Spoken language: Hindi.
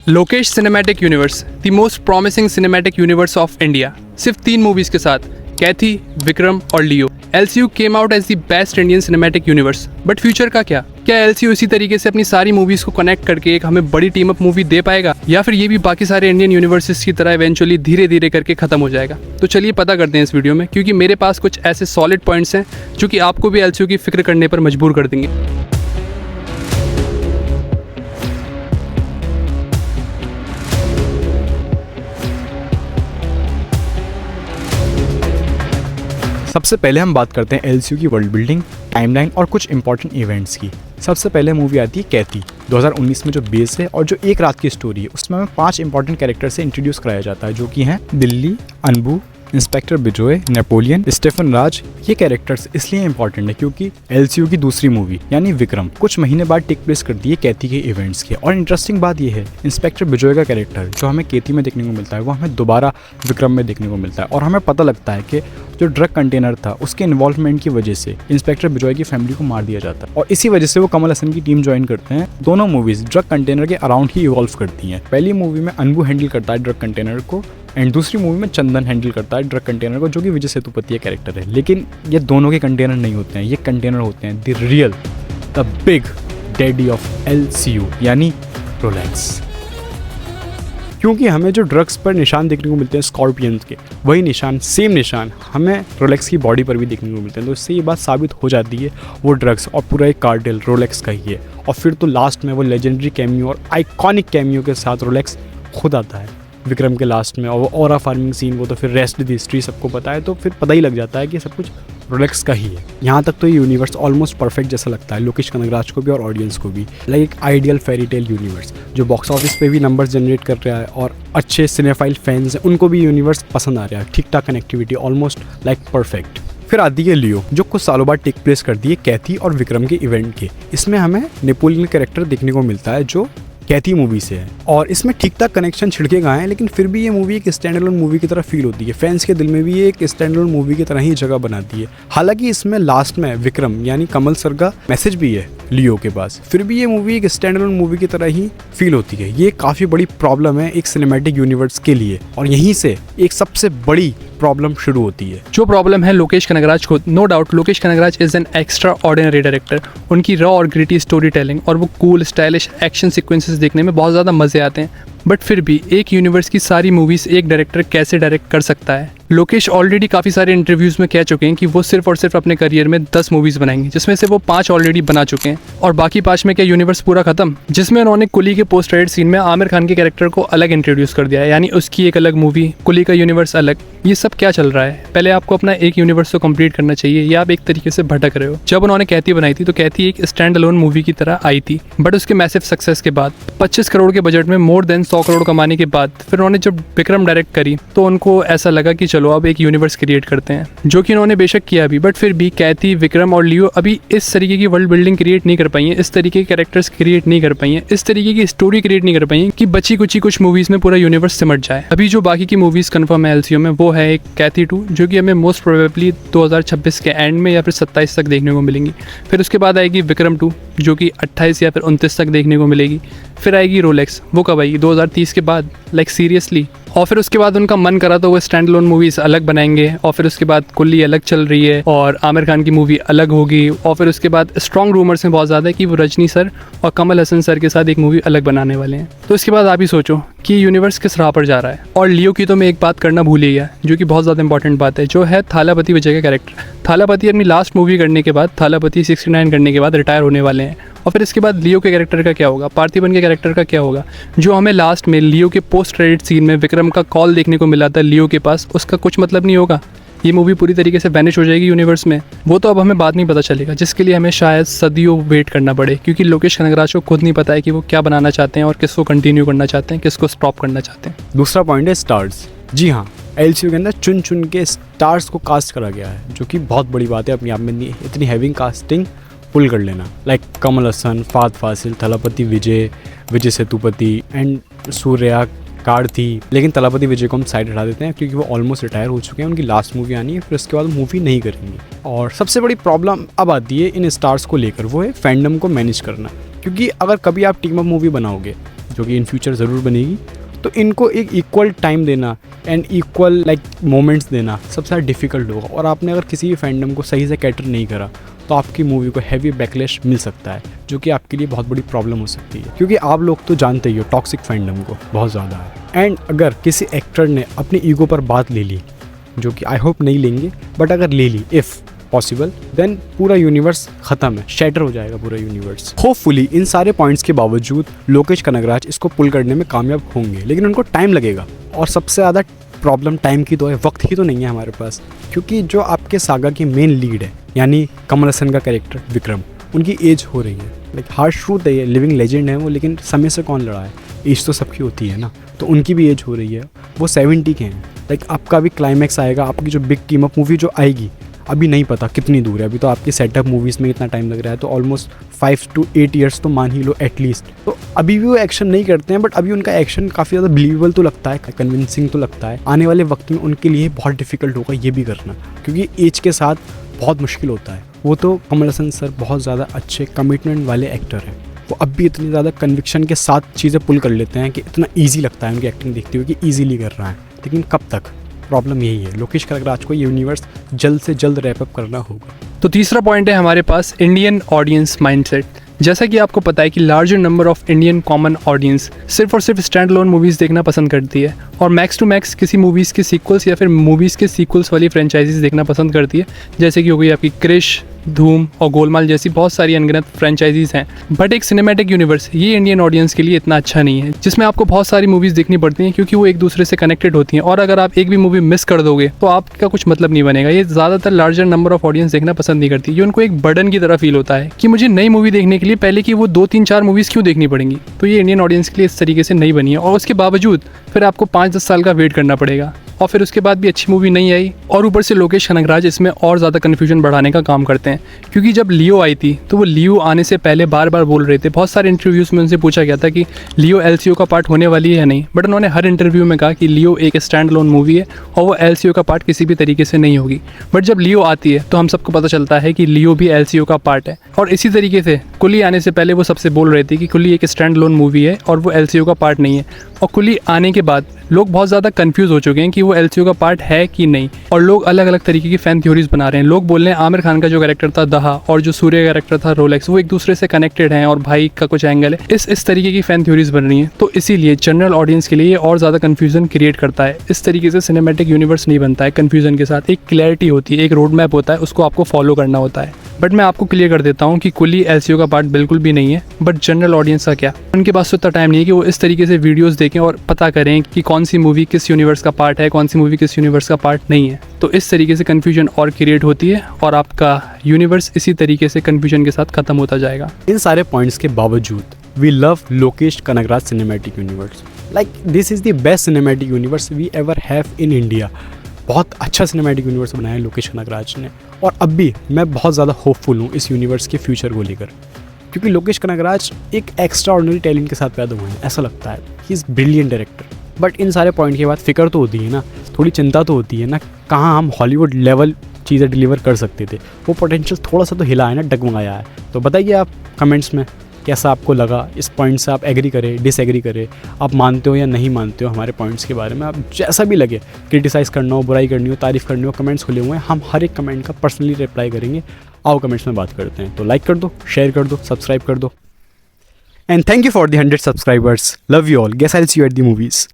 Lokesh cinematic universe, the most promising cinematic universe of India. सिर्फ 3 मूवीज के साथ, कैथी, विक्रम और Leo. LCU came out as the best Indian cinematic universe. But future का क्या एलसीयू इसी तरीके से अपनी सारी मूवीज को कनेक्ट करके एक हमें बड़ी टीम अप मूवी दे पाएगा, या फिर ये भी बाकी सारे इंडियन यूनिवर्सेस की तरह इवेंचुअली धीरे धीरे करके खत्म हो जाएगा? तो चलिए पता करते हैं इस वीडियो में, क्योंकि मेरे पास कुछ ऐसे सॉलिड पॉइंट्स हैं जो कि आपको भी एलसीयू की फिक्र करने पर मजबूर कर देंगे। सबसे पहले हम बात करते हैं एलसीयू की वर्ल्ड बिल्डिंग, टाइमलाइन और कुछ इंपॉर्टेंट इवेंट्स की। सबसे पहले मूवी आती है कैथी, 2019 में जो बेस है और जो एक रात की स्टोरी है, उसमें हमें 5 इंपॉर्टेंट कैरेक्टर से इंट्रोड्यूस कराया जाता है, जो कि हैं Dilli, Anbu, inspector Bijoy, Napoleon, Stephen Raj. ये कैरेक्टर्स इसलिए इंपॉर्टेंट है क्योंकि एलसीयू की दूसरी मूवी यानी विक्रम कुछ महीने बाद टेक प्लेस करती है कैथी के इवेंट्स के। और इंटरेस्टिंग बात ये है, इंस्पेक्टर बिजोय का कैरेक्टर जो हमें कैथी में देखने को मिलता है, वो हमें दोबारा विक्रम में देखने को मिलता है। और हमें पता लगता है कि जो ड्रग कंटेनर था, उसके इन्वॉल्वमेंट की वजह से इंस्पेक्टर बिजोय की फैमिली को मार दिया जाता है, और इसी वजह से वो कमल हसन की टीम ज्वाइन करते हैं। दोनों मूवीज ड्रग कंटेनर के अराउंड ही इवॉल्व करती हैं। पहली मूवी में अनबू हैंडल करता है ड्रग कंटेनर को, एंड दूसरी मूवी में चंदन हैंडल करता है ड्रग कंटेनर को, जो कि विजय सेतुपति का कैरेक्टर है। लेकिन ये दोनों के कंटेनर नहीं होते हैं, ये कंटेनर होते हैं the real, the big daddy of LCU यानी रोलेक्स। क्योंकि हमें जो ड्रग्स पर निशान देखने को मिलते हैं स्कॉर्पियंस के, वही निशान, सेम निशान हमें रोलेक्स की बॉडी पर भी देखने को मिलते हैं। तो इससे ये बात साबित हो जाती है वो ड्रग्स और पूरा एक कार्टेल रोलेक्स का ही है। और फिर तो लास्ट में वो लेजेंडरी कैमियो और आइकॉनिक कैमियो के साथ रोलेक्स खुद आता है विक्रम के लास्ट में, और वो ऑरा फार्मिंग सीन, वो तो फिर रेस्ट दी हिस्ट्री सबको पता है, तो फिर पता ही लग जाता है कि सब कुछ रोलेक्स का ही है। यहाँ तक तो ये यूनिवर्स ऑलमोस्ट परफेक्ट जैसा लगता है लोकेश कनगराज को भी और ऑडियंस को भी, लाइक एक आइडियल फेरी टेल यूनिवर्स जो बॉक्स ऑफिस पे भी नंबर्स जनरेट कर रहा है, और अच्छे सिनेफाइल फैंस हैं उनको भी यूनिवर्स पसंद आ रहा है। ठीक ठाक कनेक्टिविटी, ऑलमोस्ट लाइक परफेक्ट। फिर आती है लियो, जो कुछ सालों बाद टेक प्लेस करती है कैथी और विक्रम के इवेंट के। इसमें हमें नेपोलियन कैरेक्टर देखने को मिलता है जो कैथी मूवी से है, और इसमें ठीक ठाक कनेक्शन छिड़के गए हैं, लेकिन फिर भी ये मूवी एक स्टैंड अलोन मूवी की तरह फील होती है। फैंस के दिल में भी ये एक स्टैंड अलोन मूवी की तरह ही जगह बनाती है। हालांकि इसमें लास्ट में विक्रम यानी कमल सर का मैसेज भी है लियो के पास, फिर भी ये मूवी एक स्टैंड अलोन मूवी की तरह ही फील होती है। ये काफ़ी बड़ी प्रॉब्लम है एक सिनेमैटिक यूनिवर्स के लिए, और यहीं से एक सबसे बड़ी प्रॉब्लम शुरू होती है। जो प्रॉब्लम है लोकेश कनगराज को, no doubt Lokesh Kanagaraj is an extraordinary director. उनकी रॉ और ग्रिटी स्टोरी टेलिंग और वो कूल स्टाइलिश एक्शन सीक्वेंसेस देखने में बहुत ज़्यादा मज़े आते हैं। बट फिर भी एक यूनिवर्स की सारी मूवीज़ एक डायरेक्टर कैसे डायरेक्ट कर सकता है? लोकेश ऑलरेडी काफ़ी सारे इंटरव्यूज़ में कह चुके हैं कि वो सिर्फ और सिर्फ अपने करियर में 10 मूवीज़ बनाएंगे, जिसमें से वो 5 ऑलरेडी बना चुके हैं, और बाकी 5 में क्या यूनिवर्स पूरा खत्म? जिसमें उन्होंने कुली के पोस्ट क्रेडिट सीन में आमिर खान के कैरेक्टर को अलग इंट्रोड्यूस कर दिया है, यानी उसकी एक अलग मूवी, कुली का यूनिवर्स अलग। ये सब क्या चल रहा है? पहले आपको अपना एक यूनिवर्स तो कंप्लीट करना चाहिए, या आप एक तरीके से भटक रहे हो। जब उन्होंने कैथी बनाई थी तो कैथी एक स्टैंड अलोन मूवी की तरह आई थी, बट उसके मैसिव सक्सेस के बाद 25 करोड़ के बजट में मोर देन 100 करोड़ कमाने के बाद फिर उन्होंने जब विक्रम डायरेक्ट करी तो उनको ऐसा लगा कि चलो अब एक यूनिवर्स क्रिएट करते हैं, जो कि उन्होंने बेशक किया भी। बट फिर भी कैथी, विक्रम और लियो अभी इस तरीके की वर्ल्ड बिल्डिंग क्रिएट नहीं कर पाई है, इस तरीके के कैरेक्टर्स क्रिएट नहीं कर पाई है, इस तरीके की स्टोरी क्रिएट नहीं कर पाई है कि बची कुची कुछ मूवीज में पूरा यूनिवर्स सिमट जाए। अभी जो बाकी की मूवीज कंफर्म है एलसीयू में, वो है एक कैथी 2, जो कि हमें मोस्ट प्रोबेबली 2026 के एंड में या फिर 27 तक देखने को मिलेंगी। फिर उसके बाद आएगी विक्रम 2, जो कि 28 या फिर 29 तक देखने को मिलेगी। फिर आएगी रोलेक्स, वो कब आएगी? 2030 के बाद, लाइक सीरियसली। और फिर उसके बाद उनका मन करा तो वो स्टैंड अलोन मूवीज अलग बनाएंगे, और फिर उसके बाद कुल्ली अलग चल रही है और आमिर खान की मूवी अलग होगी, और फिर उसके बाद स्ट्रॉन्ग रूमर्स में बहुत ज़्यादा है कि वो रजनी सर और कमल हसन सर के साथ एक मूवी अलग बनाने वाले हैं। तो इसके बाद आप ही सोचो कि यूनिवर्स किस राह पर जा रहा है। और लियो की तो मैं एक बात करना भूल ही गया, जो कि बहुत ज़्यादा इंपॉर्टेंट बात है, जो है थालापति विजय का कैरेक्टर। थालापति अपनी लास्ट मूवी करने के बाद, थालापति 69 करने के बाद रिटायर होने वाले हैं, और फिर इसके बाद लियो के कैरेक्टर का क्या होगा? पार्थिबन के कैरेक्टर का क्या होगा? जो हमें लास्ट में लियो के पोस्ट क्रेडिट सीन में विक्रम का कॉल देखने को मिला था लियो के पास, उसका कुछ मतलब नहीं होगा। ये मूवी पूरी तरीके से वैनिश हो जाएगी यूनिवर्स में। वो तो अब हमें बाद नहीं पता चलेगा, जिसके लिए हमें शायद सदियों वेट करना पड़े, क्योंकि लोकेश कनगराज को खुद नहीं पता है कि वो क्या बनाना चाहते हैं और किसको कंटिन्यू करना चाहते हैं, किसको स्टॉप करना चाहते हैं। दूसरा पॉइंट है स्टार्स। जी हाँ, एलसीयू के अंदर चुन चुन के स्टार्स को कास्ट करा गया है, जो कि बहुत बड़ी बात है अपने आप में। इतनी हैवी कास्टिंग पुल कर लेना, like Kamal Haasan, Fahadh Faasil, Thalapathy Vijay, Vijay Sethupathi and Suriya card थी। लेकिन तलापति विजय को हम साइड हटा देते हैं क्योंकि वो ऑलमोस्ट रिटायर हो चुके हैं, उनकी लास्ट मूवी आनी है, फिर उसके बाद मूवी नहीं करेंगे। और सबसे बड़ी प्रॉब्लम अब आती है इन स्टार्स को लेकर, वो है फैंडम को मैनेज करना। क्योंकि अगर कभी आप टीम अप मूवी बनाओगे जो कि इन फ्यूचर ज़रूर बनेगी, तो इनको एक इक्वल टाइम देना एंड इक्वल लाइक मोमेंट्स देना सबसे ज़्यादा डिफ़िकल्ट होगा। और आपने अगर किसी भी फैंडम को सही से कैटर नहीं करा तो आपकी मूवी को हैवी बैकलैश मिल सकता है, जो कि आपके लिए बहुत बड़ी प्रॉब्लम हो सकती है, क्योंकि आप लोग तो जानते ही हो टॉक्सिक फैंडम को बहुत ज़्यादा है। एंड अगर किसी एक्टर ने अपनी ईगो पर बात ले ली, जो कि आई होप नहीं लेंगे, बट अगर ले ली इफ़ पॉसिबल, देन पूरा यूनिवर्स ख़त्म है, शैटर हो जाएगा पूरा यूनिवर्स। होपफुली इन सारे पॉइंट्स के बावजूद लोकेश कनगराज इसको पुल करने में कामयाब होंगे, लेकिन उनको टाइम लगेगा। और सबसे ज़्यादा प्रॉब्लम टाइम की तो है, वक्त ही तो नहीं है हमारे पास, क्योंकि जो आपके सागा की मेन लीड है यानी कमल हसन का कैरेक्टर विक्रम, उनकी एज हो रही है। लाइक हार्श ट्रूथ है, ये लिविंग लेजेंड है वो, लेकिन समय से कौन लड़ा है, एज तो सबकी होती है ना, तो उनकी भी एज हो रही है, वो 70 के हैं। लाइक आपका भी क्लाइमैक्स आएगा, आपकी जो बिग टीम अप मूवी जो आएगी अभी नहीं पता कितनी दूर है, अभी तो आपकी सेटअप मूवीज़ में इतना टाइम लग रहा है, तो ऑलमोस्ट 5 to 8 ईयर्स तो मान ही लो एटलीस्ट। तो अभी भी वो एक्शन नहीं करते हैं, बट अभी उनका एक्शन काफ़ी ज़्यादा बिलीवेबल तो लगता है, कन्विंसिंग तो लगता है। आने वाले वक्त में उनके लिए बहुत डिफिकल्ट होगा ये भी करना, क्योंकि एज के साथ बहुत मुश्किल होता है। वो तो कमल हसन सर बहुत ज़्यादा अच्छे कमिटमेंट वाले एक्टर हैं, वो अब भी इतनी ज़्यादा कन्विक्शन के साथ चीज़ें पुल कर लेते हैं कि इतना ईजी लगता है उनकी एक्टिंग देखते हुए कि ईजीली कर रहा है, लेकिन कब तक, प्रॉब्लम यही है। लोकेश कनगराज को ये यूनिवर्स जल्द से जल्द रैप अप करना होगा। तो तीसरा पॉइंट है हमारे पास इंडियन ऑडियंस माइंडसेट। जैसा कि आपको पता है कि larger number of Indian common audience सिर्फ और सिर्फ स्टैंड लोन मूवीज़ देखना पसंद करती है और मैक्स टू मैक्स किसी मूवीज़ के सीक्वल्स या फिर मूवीज़ के सीक्वल्स वाली फ्रेंचाइजीज देखना पसंद करती है, जैसे कि हो गई आपकी क्रिश, धूम और गोलमाल जैसी बहुत सारी अनगिनत फ्रेंचाइजीज हैं। बट एक सिनेमैटिक यूनिवर्स ये इंडियन ऑडियंस के लिए इतना अच्छा नहीं है, जिसमें आपको बहुत सारी मूवीज़ देखनी पड़ती हैं क्योंकि वो एक दूसरे से कनेक्टेड होती हैं, और अगर आप एक भी मूवी मिस कर दोगे तो आपका कुछ मतलब नहीं बनेगा। ये ज़्यादातर लार्जर नंबर ऑफ ऑडियंस देखना पसंद नहीं करती, ये उनको एक बर्डन की तरह फील होता है कि मुझे नई मूवी देखने के लिए पहले की वो 2-3-4 मूवीज़ क्यों देखनी पड़ेंगी। तो ये इंडियन ऑडियंस के लिए इस तरीके से नहीं बनी है, और उसके बावजूद फिर आपको 5-10 साल का वेट करना पड़ेगा, और फिर उसके बाद भी अच्छी मूवी नहीं आई। और ऊपर से लोकेश कनगराज इसमें और ज़्यादा कन्फ्यूजन बढ़ाने का काम करते हैं, क्योंकि जब लियो आई थी तो वो लियो आने से पहले बार बार बोल रहे थे, बहुत सारे इंटरव्यूज़ में उनसे पूछा गया था कि लियो एलसीयू का पार्ट होने वाली है या नहीं, बट उन्होंने हर इंटरव्यू में कहा कि लियो एक स्टैंड लोन मूवी है और वो एलसीयू का पार्ट किसी भी तरीके से नहीं होगी। बट जब लियो आती है तो हम सबको पता चलता है कि लियो भी एलसीयू का पार्ट है। और इसी तरीके से कुली आने से पहले वो सबसे बोल रहे थे कि कुली एक स्टैंड लोन मूवी है और वो एलसीयू का पार्ट नहीं है, और कुली आने के बाद लोग बहुत ज़्यादा कंफ्यूज हो चुके हैं कि वो एलसीयू का पार्ट है कि नहीं, और लोग अलग अलग तरीके की फैन थ्योरीज बना रहे हैं। लोग बोल रहे हैं आमिर खान का जो कैरेक्टर था दहा और जो सूर्य का कैरेक्टर था रोलेक्स वो एक दूसरे से कनेक्टेड हैं और भाई का कुछ एंगल है। इस तरीके की फैन थ्योरीज बन रही हैं, तो इसीलिए जनरल ऑडियंस के लिए ये और ज़्यादा कन्फ्यूजन क्रिएट करता है। इस तरीके से सिनेमैटिक यूनिवर्स नहीं बनता है कन्फ्यूजन के साथ, एक क्लैरिटी होती है, एक रोड मैप होता है, उसको आपको फॉलो करना होता है। बट मैं आपको क्लियर कर देता हूँ कि कुली एलसीयू का पार्ट बिल्कुल भी नहीं है। बट जनरल ऑडियंस का क्या, उनके पास तो इतना टाइम नहीं है कि वो इस तरीके से वीडियोस देखें और पता करें कि कौन सी मूवी किस यूनिवर्स का पार्ट है, कौन सी मूवी किस यूनिवर्स का पार्ट नहीं है। तो इस तरीके से कन्फ्यूजन और क्रिएट होती है और आपका यूनिवर्स इसी तरीके से कन्फ्यूजन के साथ ख़त्म होता जाएगा। इन सारे पॉइंट्स के बावजूद we love Lokesh Kanagaraj cinematic universe. Like this is the best cinematic universe we ever have in India. बहुत अच्छा सिनेमैटिक यूनिवर्स बनाया है लोकेश कनगराज ने, और अब भी मैं बहुत ज़्यादा होपफुल हूँ इस यूनिवर्स के फ्यूचर को लेकर, क्योंकि लोकेश कनगराज एक एक्स्ट्रा ऑर्डिनरी टैलेंट के साथ पैदा हुए हैं, ऐसा लगता है। He is brilliant director. But in सारे पॉइंट के बाद फिक्र तो होती है ना, थोड़ी चिंता तो होती है ना, कहाँ हम हॉलीवुड लेवल चीज़ें डिलीवर कर सकते थे, वो पोटेंशियल थोड़ा सा तो हिला है ना, डगमगाया है। तो बताइए आप कमेंट्स में कैसा आपको लगा, इस पॉइंट से आप एग्री करें, डिसएग्री करें, आप मानते हो या नहीं मानते हो हमारे पॉइंट्स के बारे में। आप जैसा भी लगे, क्रिटिसाइज़ करना हो, बुराई करनी हो, तारीफ़ करनी हो, कमेंट्स खुले हुए हैं, हम हर एक कमेंट का पर्सनली रिप्लाई करेंगे। आओ कमेंट्स में बात करते हैं। तो लाइक कर दो, शेयर कर दो, सब्सक्राइब कर दो, and thank you for the 100 subscribers. Love you all. Guess I will see you at the movies.